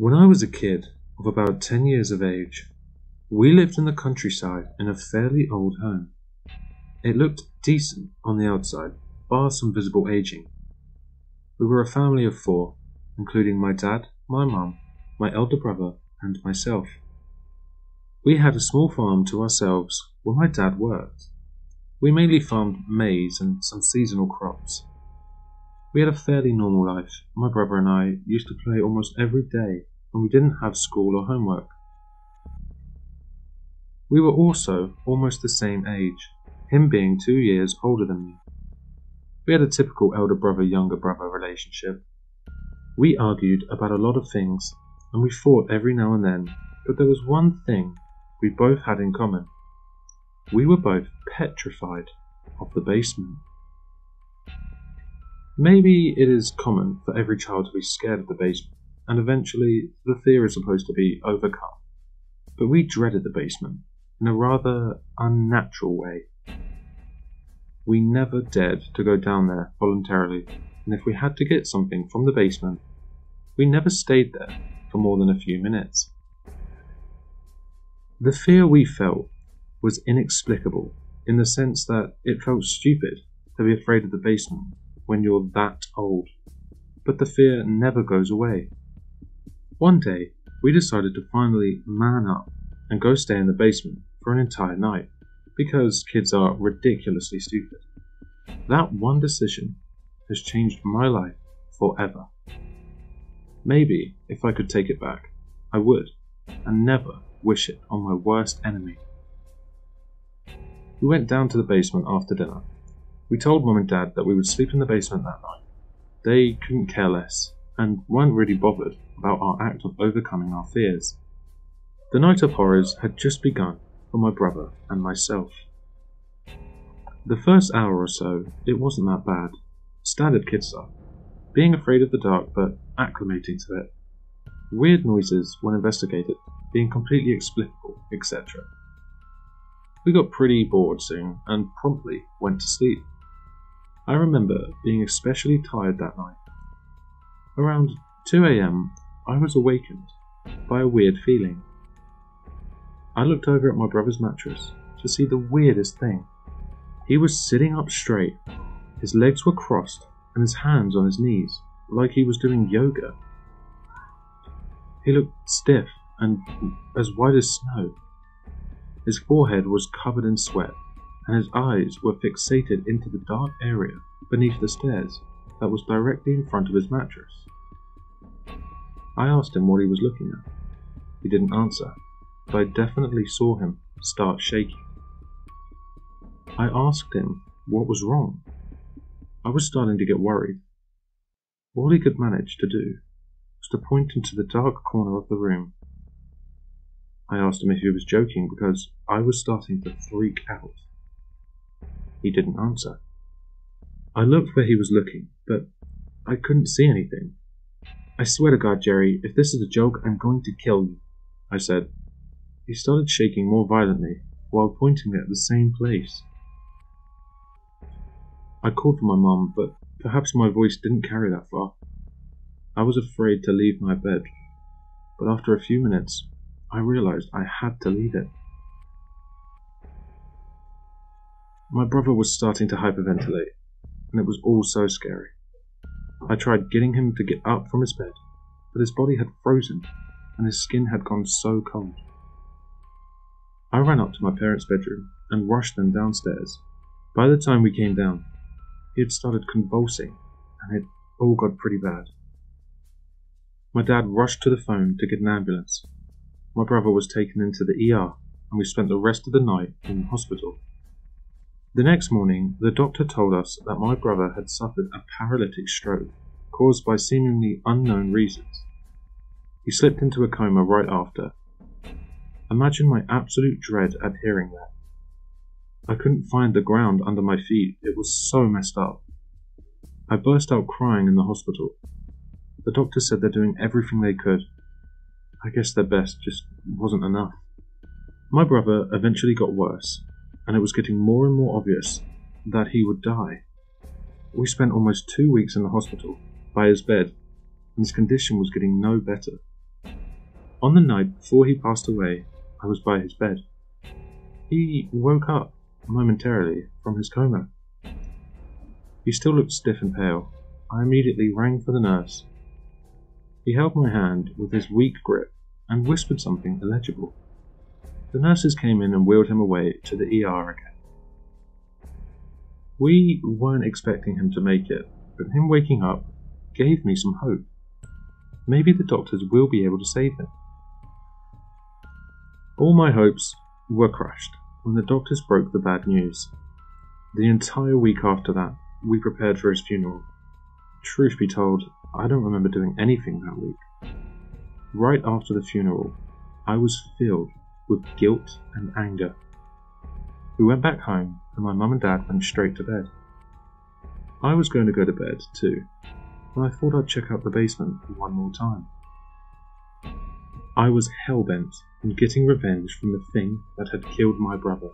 When I was a kid of about 10 years of age, we lived in the countryside in a fairly old home. It looked decent on the outside, bar some visible aging. We were a family of 4, including my dad, my mum, my elder brother, and myself. We had a small farm to ourselves where my dad worked. We mainly farmed maize and some seasonal crops. We had a fairly normal life. My brother and I used to play almost every day when we didn't have school or homework. We were also almost the same age, him being 2 years older than me. We had a typical elder brother-younger brother relationship. We argued about a lot of things, and we fought every now and then, but there was one thing we both had in common. We were both petrified of the basement. Maybe it is common for every child to be scared of the basement, and eventually the fear is supposed to be overcome. But we dreaded the basement in a rather unnatural way. We never dared to go down there voluntarily, and if we had to get something from the basement, we never stayed there for more than a few minutes. The fear we felt was inexplicable in the sense that it felt stupid to be afraid of the basement when you're that old, but the fear never goes away. One day, we decided to finally man up and go stay in the basement for an entire night, because kids are ridiculously stupid. That one decision has changed my life forever. Maybe, if I could take it back, I would, and never wish it on my worst enemy. We went down to the basement after dinner. We told Mum and Dad that we would sleep in the basement that night. They couldn't care less, and weren't really bothered about our act of overcoming our fears. The night of horrors had just begun for my brother and myself. The first hour or so, it wasn't that bad. Standard kid stuff. Being afraid of the dark but acclimating to it. Weird noises when investigated, being completely explicable, etc. We got pretty bored soon and promptly went to sleep. I remember being especially tired that night. Around 2 a.m, I was awakened by a weird feeling. I looked over at my brother's mattress to see the weirdest thing. He was sitting up straight, his legs were crossed and his hands on his knees, like he was doing yoga. He looked stiff and as white as snow. His forehead was covered in sweat, and his eyes were fixated into the dark area beneath the stairs that was directly in front of his mattress. I asked him what he was looking at. He didn't answer, but I definitely saw him start shaking. I asked him what was wrong. I was starting to get worried. All he could manage to do was to point into the dark corner of the room. I asked him if he was joking because I was starting to freak out. He didn't answer. I looked where he was looking, but I couldn't see anything. I swear to God, Jerry, if this is a joke, I'm going to kill you, I said. He started shaking more violently while pointing at the same place. I called for my mum, but perhaps my voice didn't carry that far. I was afraid to leave my bed, but after a few minutes, I realized I had to leave it. My brother was starting to hyperventilate, and it was all so scary. I tried getting him to get up from his bed, but his body had frozen, and his skin had gone so cold. I ran up to my parents' bedroom and rushed them downstairs. By the time we came down, he had started convulsing, and it all got pretty bad. My dad rushed to the phone to get an ambulance. My brother was taken into the ER, and we spent the rest of the night in the hospital. The next morning, the doctor told us that my brother had suffered a paralytic stroke caused by seemingly unknown reasons. He slipped into a coma right after. Imagine my absolute dread at hearing that. I couldn't find the ground under my feet, it was so messed up. I burst out crying in the hospital. The doctor said they're doing everything they could. I guess their best just wasn't enough. My brother eventually got worse, and it was getting more and more obvious that he would die. We spent almost 2 weeks in the hospital, by his bed, and his condition was getting no better. On the night before he passed away, I was by his bed. He woke up momentarily from his coma. He still looked stiff and pale. I immediately rang for the nurse. He held my hand with his weak grip and whispered something illegible. The nurses came in and wheeled him away to the ER again. We weren't expecting him to make it, but him waking up gave me some hope. Maybe the doctors will be able to save him. All my hopes were crushed when the doctors broke the bad news. The entire week after that, we prepared for his funeral. Truth be told, I don't remember doing anything that week. Right after the funeral, I was filled with guilt and anger. We went back home and my mum and dad went straight to bed. I was going to go to bed too, but I thought I'd check out the basement one more time. I was hell-bent on getting revenge from the thing that had killed my brother.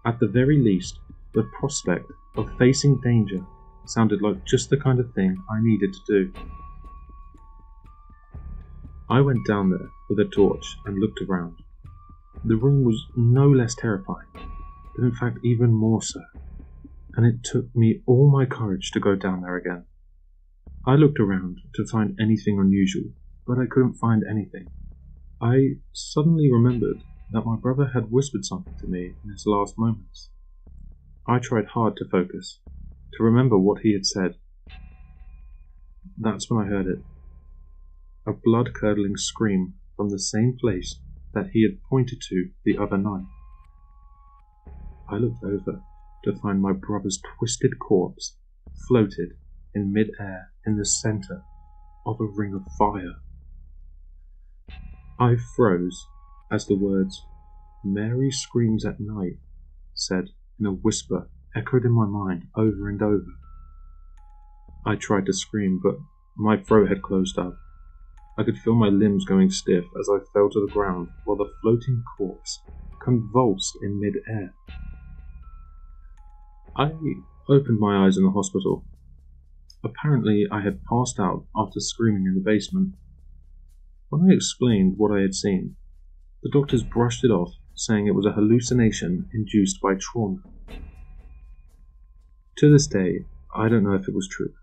At the very least, the prospect of facing danger sounded like just the kind of thing I needed to do. I went down there with a torch and looked around. The room was no less terrifying, but in fact even more so, and it took me all my courage to go down there again. I looked around to find anything unusual, but I couldn't find anything. I suddenly remembered that my brother had whispered something to me in his last moments. I tried hard to focus, to remember what he had said. That's when I heard it. A blood-curdling scream from the same place that he had pointed to the other night. I looked over to find my brother's twisted corpse floated in mid-air in the center of a ring of fire. I froze as the words, "Mary screams at night," said in a whisper echoed in my mind over and over. I tried to scream, but my throat had closed up. I could feel my limbs going stiff as I fell to the ground while the floating corpse convulsed in mid-air. I opened my eyes in the hospital. Apparently I had passed out after screaming in the basement. When I explained what I had seen, the doctors brushed it off, saying it was a hallucination induced by trauma. To this day, I don't know if it was true,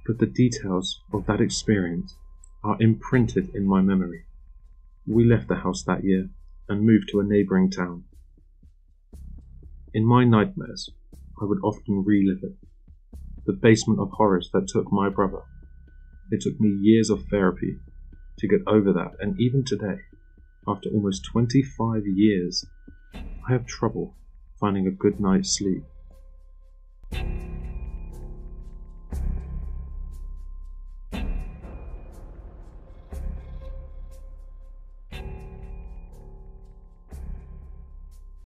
but the details of that experience are imprinted in my memory. We left the house that year and moved to a neighbouring town. In my nightmares, I would often relive it. The basement of horrors that took my brother. It took me years of therapy to get over that, and even today, after almost 25 years, I have trouble finding a good night's sleep.